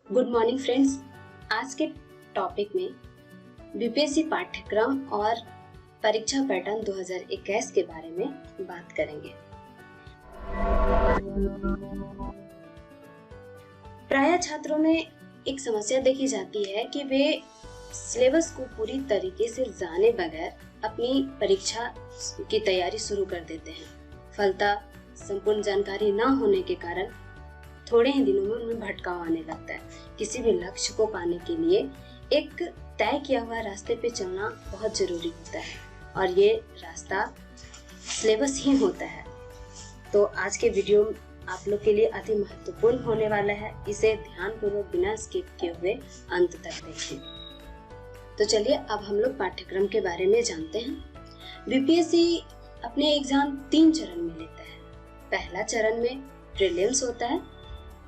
Good morning friends. आज के topic में बीपीएससी पाठ्यक्रम और परीक्षा पैटर्न 2021 के बारे में बात करेंगे। प्रायः छात्रों में एक समस्या देखी जाती है कि वे सिलेबस को पूरी तरीके से जाने बगैर अपनी परीक्षा की तैयारी शुरू कर देते हैं। फलतः संपूर्ण जानकारी न होने के कारण थोड़े ही दिनों में उनमें भटकाव आने लगता है। किसी भी लक्ष्य को पाने के लिए एक तय किया हुआ रास्ते पे चलना बहुत जरूरी होता है और ये रास्ता सिलेबस ही होता है। तो आज के वीडियो आप लोग के लिए अति महत्वपूर्ण होने वाला है। इसे ध्यानपूर्वक बिना स्किप किए हुए अंत तक देखें। तो चलिए अब हम लोग पाठ्यक्रम के बारे में जानते हैं। बीपीएससी अपने एग्जाम 3 चरण में लेता है। पहला चरण में प्रीलिम्स होता है,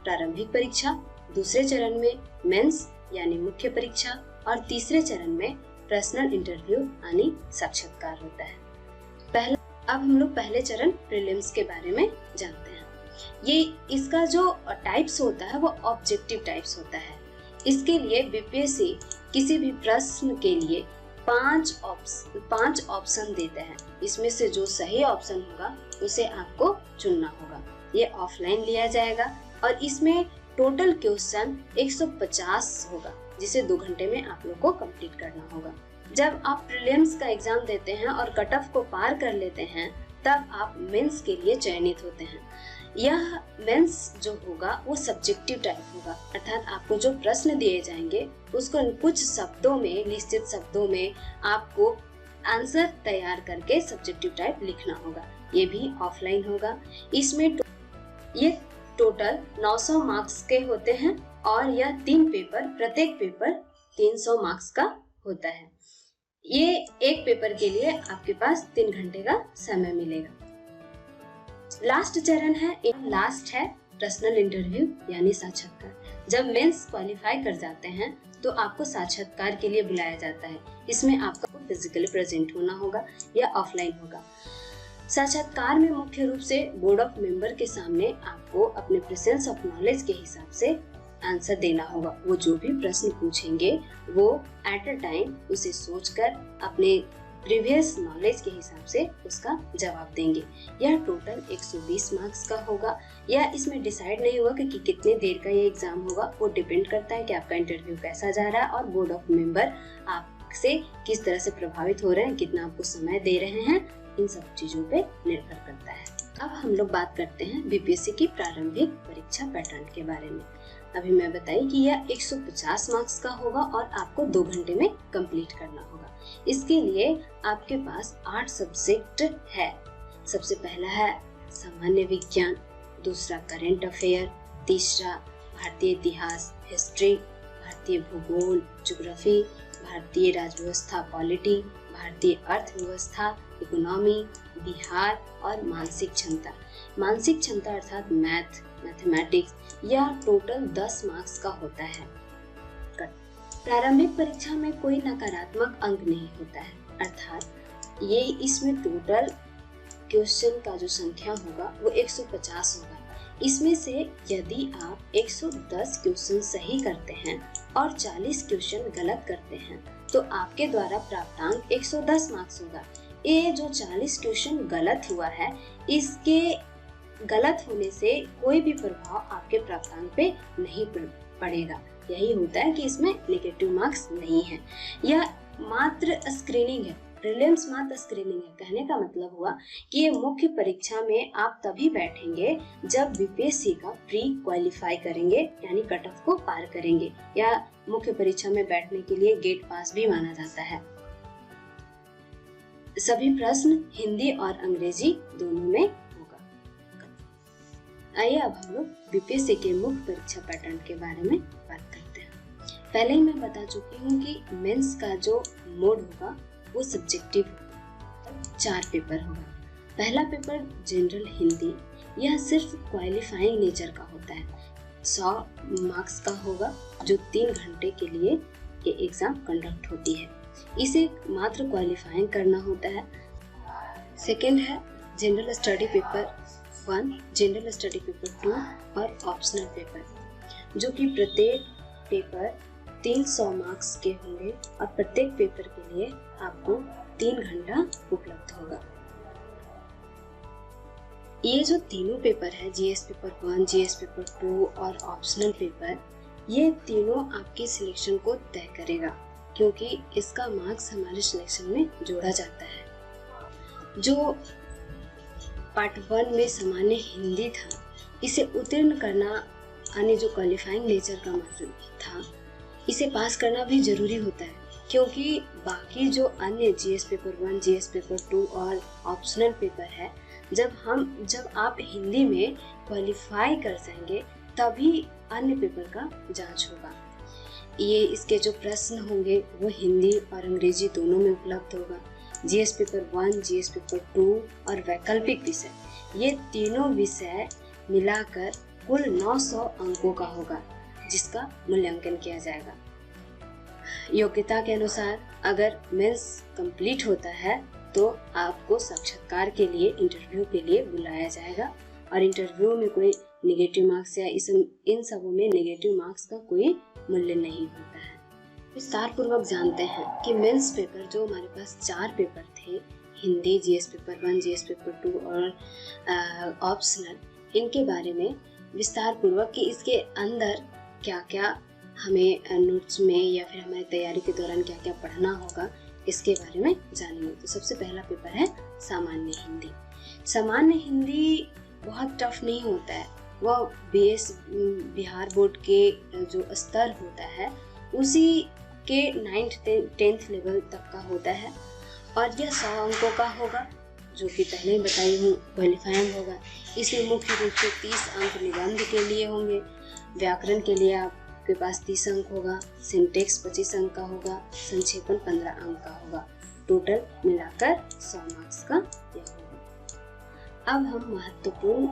प्रारंभिक परीक्षा। दूसरे चरण में मेंस यानी मुख्य परीक्षा और तीसरे चरण में पर्सनल इंटरव्यू यानी साक्षात्कार होता है। अब हम लोग पहले चरण प्रीलिम्स के बारे में जानते हैं। ये इसका जो टाइप्स होता है वो ऑब्जेक्टिव टाइप्स होता है। इसके लिए बीपीएससी किसी भी प्रश्न के लिए 5 ऑप्शन देते हैं। इसमें से जो सही ऑप्शन होगा उसे आपको चुनना होगा। ये ऑफलाइन लिया जाएगा और इसमें टोटल क्वेश्चन 150 होगा, जिसे 2 घंटे में आप लोग को कंप्लीट करना होगा। जब आप प्रीलिम्स का एग्जाम देते हैं और कट ऑफ को पार कर लेते हैं तब आप मेंस के लिए चयनित होते हैं। यह मेंस जो होगा वो सब्जेक्टिव टाइप होगा, अर्थात आपको जो प्रश्न दिए जाएंगे उसको कुछ शब्दों में, निश्चित शब्दों में आपको आंसर तैयार करके सब्जेक्टिव टाइप लिखना होगा। ये भी ऑफलाइन होगा। इसमें ये टोटल 900 मार्क्स के होते हैं और यह 3 पेपर, प्रत्येक पेपर 300 मार्क्स का होता है। ये एक पेपर के लिए आपके पास 3 घंटे का समय मिलेगा। लास्ट चरण है, लास्ट है पर्सनल इंटरव्यू यानी साक्षात्कार। जब मेंस क्वालिफाई कर जाते हैं तो आपको साक्षात्कार के लिए बुलाया जाता है। इसमें आपको फिजिकली प्रेजेंट होना होगा या ऑफलाइन होगा। साक्षात्कार में मुख्य रूप से बोर्ड ऑफ मेंबर के सामने आपको अपने प्रेजेंस ऑफ नॉलेज के हिसाब से आंसर देना होगा। वो जो भी प्रश्न पूछेंगे वो एट अ टाइम उसे सोचकर अपने प्रीवियस नॉलेज के हिसाब से उसका जवाब देंगे। यह टोटल 120 मार्क्स का होगा। यह इसमें डिसाइड नहीं हुआ कि कितने देर का ये एग्जाम होगा। वो डिपेंड करता है कि आपका इंटरव्यू कैसा जा रहा है और बोर्ड ऑफ मेंबर आपसे किस तरह से प्रभावित हो रहे हैं, कितना आपको समय दे रहे हैं, इन सब चीजों पे निर्भर करता है। अब हम लोग बात करते हैं बीपीएससी की प्रारंभिक परीक्षा पैटर्न के बारे में। अभी मैं बताई कि यह 150 मार्क्स का होगा और आपको 2 घंटे में कंप्लीट करना होगा। इसके लिए आपके पास 8 सब्जेक्ट है। सबसे पहला है सामान्य विज्ञान, दूसरा करंट अफेयर, तीसरा भारतीय इतिहास हिस्ट्री, भारतीय भूगोल ज्योग्राफी, भारतीय राजव्यवस्था पॉलिटी, भारतीय अर्थव्यवस्था इकोनॉमी, बिहार और मानसिक क्षमता। मानसिक क्षमता अर्थात मैथमेटिक्स, यह टोटल 10 मार्क्स का होता है। प्रारंभिक परीक्षा में कोई नकारात्मक अंक नहीं होता है, अर्थात ये इसमें टोटल क्वेश्चन का जो संख्या होगा वो 150 होगा। इसमें से यदि आप 110 क्वेश्चन सही करते हैं और 40 क्वेश्चन गलत करते हैं तो आपके द्वारा प्राप्तांक 110 मार्क्स होगा। ये जो 40 क्वेश्चन गलत हुआ है, इसके गलत होने से कोई भी प्रभाव आपके प्राप्तांक पे नहीं पड़ेगा। यही होता है कि इसमें नेगेटिव मार्क्स नहीं है। यह मात्र स्क्रीनिंग है, प्रीलिम्स मात्र स्क्रीनिंग है। कहने का मतलब हुआ कि ये मुख्य परीक्षा में आप तभी बैठेंगे जब बीपीएससी का प्री क्वालिफाई करेंगे यानी कट ऑफ को पार करेंगे, या मुख्य परीक्षा में बैठने के लिए गेट पास भी माना जाता है। सभी प्रश्न हिंदी और अंग्रेजी दोनों में होगा। आइए अब हम लोग बीपीएससी के मुख्य परीक्षा पैटर्न के बारे में बात करते हैं। पहले ही मैं बता चुकी हूँ कि मेंस का जो मोड होगा वो सब्जेक्टिव 4 पेपर होगा। पहला पेपर जनरल हिंदी, यह सिर्फ क्वालिफाइंग नेचर का होता है। 100 मार्क्स का होगा जो 3 घंटे के लिए ये एग्जाम कंडक्ट होती है। इसे मात्र क्वालिफाइंग करना होता है। सेकेंड है general study paper 1, general study paper 2 और ऑप्शनल पेपर, जो कि प्रत्येक पेपर 300 मार्क्स के होंगे और प्रत्येक पेपर के लिए आपको 3 घंटा उपलब्ध होगा। ये जो तीनों पेपर है, जीएस पेपर 1, जीएस पेपर 2 और ऑप्शनल पेपर, ये तीनों आपके सिलेक्शन को तय करेगा, क्योंकि इसका मार्क्स हमारे सिलेक्शन में जोड़ा जाता है। जो पार्ट 1 में सामान्य हिंदी था, इसे उत्तीर्ण करना यानी जो क्वालिफाइंग नेचर का मतलब था, इसे पास करना भी जरूरी होता है, क्योंकि बाकी जो अन्य जीएस पेपर 1, जीएस पेपर 2 और ऑप्शनल पेपर है, जब आप हिंदी में क्वालिफाई कर जाएंगे तभी अन्य पेपर का जांच होगा। ये इसके जो प्रश्न होंगे वो हिंदी और अंग्रेजी दोनों में उपलब्ध होगा। जीएस पेपर 1, जीएस पेपर 2 और वैकल्पिक विषय, ये तीनों विषय मिलाकर कुल 900 अंकों का होगा, जिसका मूल्यांकन किया जाएगा। योग्यता के अनुसार अगर मेंस कंप्लीट होता है तो आपको साक्षात्कार के लिए, इंटरव्यू के लिए बुलाया जाएगा, और इंटरव्यू में कोई नेगेटिव मार्क्स या इन सबों में नेगेटिव मार्क्स का कोई मूल्य नहीं होता है। विस्तार पूर्वक जानते हैं कि मेंस पेपर जो हमारे पास 4 पेपर थे, Hindi, GS paper 1, GS paper 2 और ऑप्शनल, इनके बारे में विस्तार पूर्वक कि इसके अंदर क्या क्या हमें नोट्स में या फिर हमारी तैयारी के दौरान क्या क्या पढ़ना होगा, इसके बारे में जानेंगे। तो सबसे पहला पेपर है सामान्य हिंदी। सामान्य हिंदी बहुत टफ नहीं होता है, वह बिहार बोर्ड के जो स्तर होता है उसी के 9th 10th लेवल तक का होता है, और यह 100 अंकों का होगा, जो कि पहले ही बताई हूँ क्वालिफाइंग होगा। इसमें मुख्य रूप से 30 अंक निबंध के लिए होंगे, व्याकरण के लिए आपके पास 30 अंक होगा, सिंटेक्स 25 अंक का होगा, संक्षेपण 15 अंक का होगा, टोटल मिलाकर 100 मार्क्स का यह होगा। अब हम महत्वपूर्ण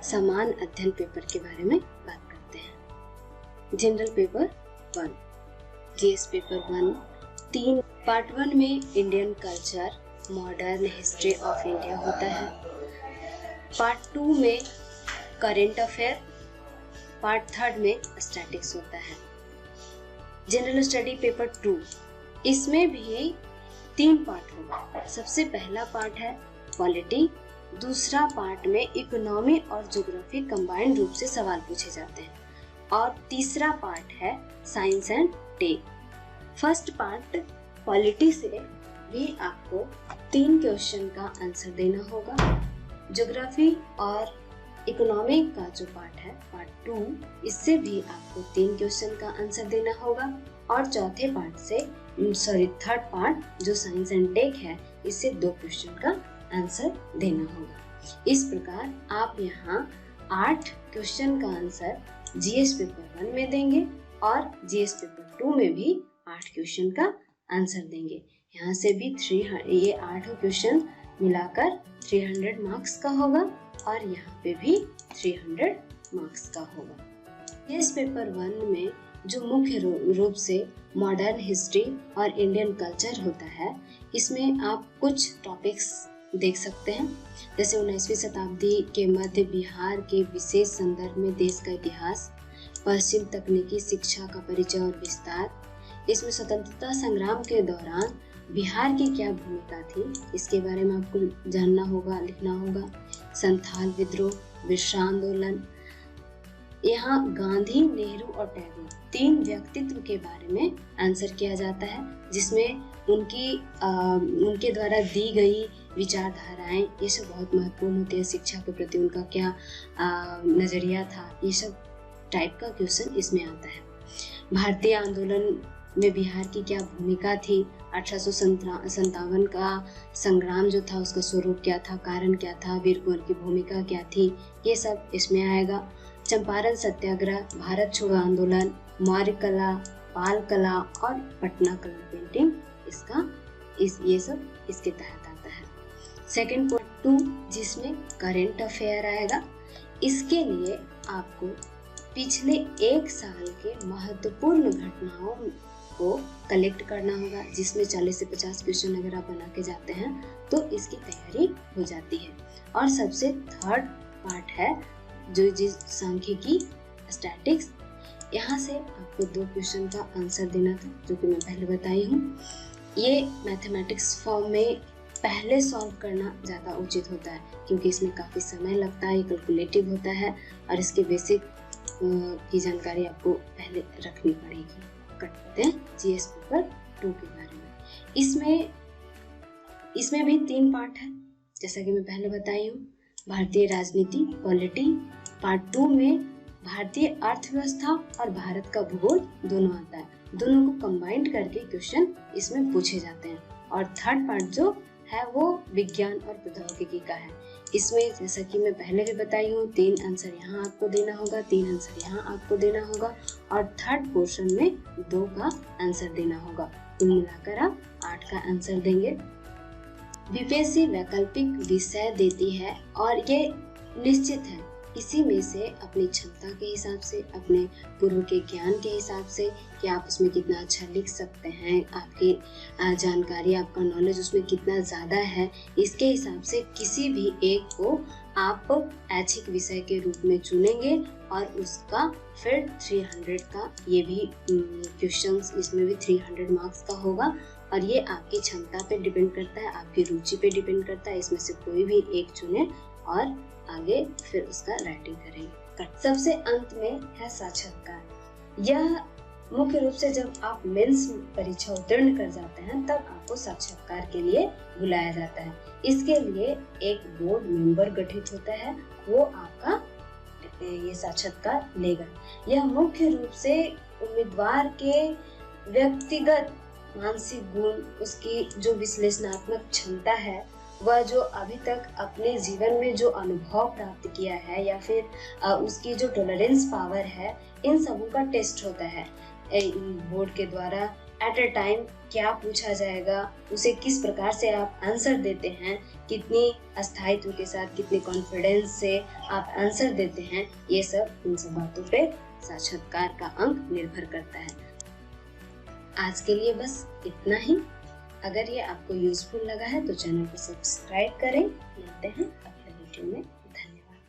समान अध्ययन पेपर के बारे में बात करते हैं। General paper 1, GS paper 1, 3 part 1 में Indian culture, modern history of India होता है। पार्ट 2 में करेंट अफेयर, पार्ट 3 में स्टैटिक्स होता है। जनरल स्टडी पेपर 2, इसमें भी 3 पार्ट होगा। सबसे पहला पार्ट है पॉलिटी, दूसरा पार्ट में इकोनॉमी और ज्योग्राफी कंबाइंड रूप से सवाल पूछे जाते हैं, और तीसरा पार्ट है science and tech. First part polity से भी आपको 3 क्वेश्चन का आंसर देना होगा। ज्योग्राफी और इकोनॉमी का जो पार्ट है पार्ट 2, इससे भी आपको 3 क्वेश्चन का आंसर देना होगा, और चौथे पार्ट से थर्ड पार्ट जो साइंस एंड टेक है, इससे 2 क्वेश्चन का आंसर देना होगा। इस प्रकार आप यहाँ 8 क्वेश्चन का आंसर जीएस पेपर 1 में देंगे और जीएस पेपर 2 में भी 8 क्वेश्चन का आंसर देंगे। यहाँ से भी ये 8 क्वेश्चन मिलाकर 300 मार्क्स का होगा, और यहाँ पे भी 300 मार्क्स का होगा। जीएस पेपर 1 में जो मुख्य रूप से मॉडर्न हिस्ट्री और इंडियन कल्चर होता है, इसमें आप कुछ टॉपिक्स देख सकते हैं, जैसे 19वीं शताब्दी के मध्य बिहार के विशेष संदर्भ में देश का इतिहास, पश्चिम तकनीकी शिक्षा का परिचय और विस्तार, इसमें स्वतंत्रता संग्राम के दौरान बिहार की क्या भूमिका थी, इसके बारे में आपको जानना होगा, लिखना होगा। संथाल विद्रोह, बिरसा आंदोलन, यहाँ गांधी, नेहरू और टैगोर 3 व्यक्तित्व के बारे में आंसर किया जाता है, जिसमें उनके द्वारा दी गई विचारधाराएं, ये सब बहुत महत्वपूर्ण होती है। शिक्षा के प्रति उनका क्या नजरिया था, ये सब टाइप का क्वेश्चन इसमें आता है। भारतीय आंदोलन में बिहार की क्या भूमिका थी, 1857 का संग्राम जो था उसका स्वरूप क्या था, कारण क्या था, वीर कुंवर की भूमिका क्या थी, ये सब इसमें आएगा। चंपारण सत्याग्रह, भारत छोड़ो आंदोलन, मौर्य कला, पाल कला और पटना कलर पेंटिंग, ये सब इसके तहत आता है। सेकंड पार्ट 2 जिसमें करेंट अफेयर आएगा, इसके लिए आपको पिछले 1 साल के महत्वपूर्ण घटनाओं को कलेक्ट करना होगा, जिसमें 40 से 50 क्वेश्चन अगर आप बना के जाते हैं तो इसकी तैयारी हो जाती है। और सबसे थर्ड पार्ट है जो सांख्यिकी, स्टैटिक्स, यहाँ से आपको 2 क्वेश्चन का आंसर देना था, जो कि मैं पहले बताई हूँ। ये मैथमेटिक्स फॉर्म में पहले सॉल्व करना ज़्यादा उचित होता है, क्योंकि इसमें काफ़ी समय लगता है, ये कैलकुलेटिव होता है और इसके बेसिक की जानकारी आपको पहले रखनी पड़ेगी। करते हैं जीएस पेपर 2 के बारे में। इसमें भी 3 पार्ट है, जैसा कि मैं पहले बताई हूँ। भारतीय राजनीति, पॉलिटी। पार्ट 2 में भारतीय अर्थव्यवस्था और भारत का भूगोल दोनों आता है। दोनों को कंबाइंड करके क्वेश्चन इसमें पूछे जाते हैं। और थर्ड पार्ट जो है वो विज्ञान और प्रौद्योगिकी का है। इसमें जैसा कि मैं पहले भी बताई हूँ, 3 आंसर यहाँ आपको देना होगा, 3 आंसर यहाँ आपको देना होगा और थर्ड पोर्शन में 2 का आंसर देना होगा। कुल मिलाकर आप 8 का आंसर देंगे। बीपीएससी वैकल्पिक विषय देती है और ये निश्चित है, इसी में से अपनी क्षमता के हिसाब से, अपने पूर्व के ज्ञान के हिसाब से कि आप उसमें कितना अच्छा लिख सकते हैं, आपकी जानकारी, आपका नॉलेज उसमें कितना ज़्यादा है, इसके हिसाब से किसी भी एक को आप ऐच्छिक विषय के रूप में चुनेंगे और उसका फिर 300 का ये भी क्वेश्चंस, इसमें भी 300 मार्क्स का होगा। और ये आपकी क्षमता पे डिपेंड करता है, आपकी रुचि पे डिपेंड करता है। इसमें से कोई भी एक चुने और आगे फिर उसका राइटिंग करेंगे। सबसे अंत में है साक्षात्कार। यह मुख्य रूप से जब आप मेंस परीक्षा उत्तीर्ण कर जाते हैं तब आपको साक्षात्कार के लिए बुलाया जाता है। इसके लिए एक बोर्ड मेंबर गठित होता है, वो आपका ये साक्षात्कार लेगा। यह मुख्य रूप से उम्मीदवार के व्यक्तिगत मानसिक गुण, उसकी जो विश्लेषणात्मक क्षमता है, वह जो अभी तक अपने जीवन में जो अनुभव प्राप्त किया है या फिर उसकी जो टॉलरेंस पावर है, इन सबों का टेस्ट होता है। बोर्ड के द्वारा एट अ टाइम क्या पूछा जाएगा, उसे किस प्रकार से आप आंसर देते हैं, कितनी स्थायित्व के साथ, कितने कॉन्फिडेंस से आप आंसर देते हैं, ये सब इन सब बातों पे साक्षात्कार का अंक निर्भर करता है। आज के लिए बस इतना ही। अगर ये आपको यूजफुल लगा है तो चैनल को सब्सक्राइब करें। मिलते हैं अगले वीडियो में। धन्यवाद।